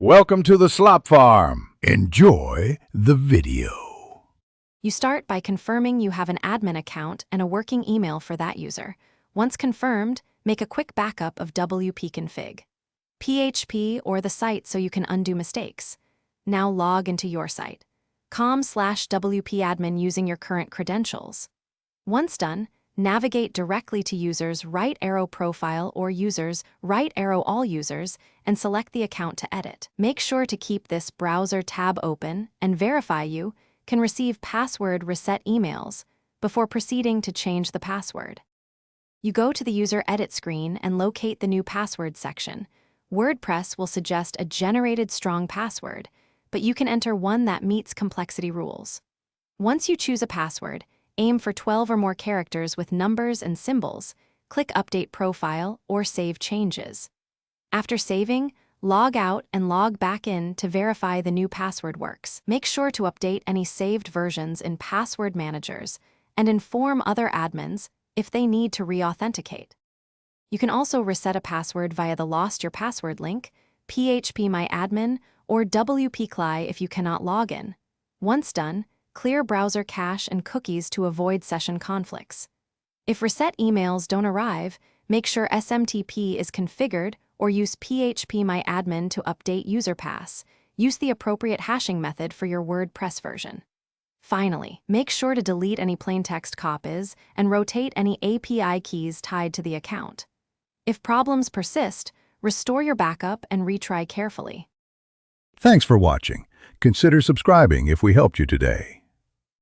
Welcome to the Slop Farm. Enjoy the video. You start by confirming you have an admin account and a working email for that user. Once confirmed, make a quick backup of wp-config, PHP, or the site so you can undo mistakes. Now log into your site. com/wp-admin using your current credentials. Once done, navigate directly to users' right arrow profile or users' right arrow all users and select the account to edit. Make sure to keep this browser tab open and verify you can receive password reset emails before proceeding to change the password. You go to the user edit screen and locate the new password section. Wordpress will suggest a generated strong password, but you can enter one that meets complexity rules. Once you choose a password, aim for 12 or more characters with numbers and symbols, click Update Profile or Save Changes. After saving, log out and log back in to verify the new password works. Make sure to update any saved versions in password managers and inform other admins if they need to re-authenticate. You can also reset a password via the Lost Your Password link, phpMyAdmin, or wp-cli if you cannot log in. Once done, clear browser cache and cookies to avoid session conflicts. If reset emails don't arrive, make sure SMTP is configured or use phpMyAdmin to update userpass. Use the appropriate hashing method for your WordPress version. Finally, make sure to delete any plaintext copies and rotate any API keys tied to the account. If problems persist, restore your backup and retry carefully. Thanks for watching. Consider subscribing if we helped you today.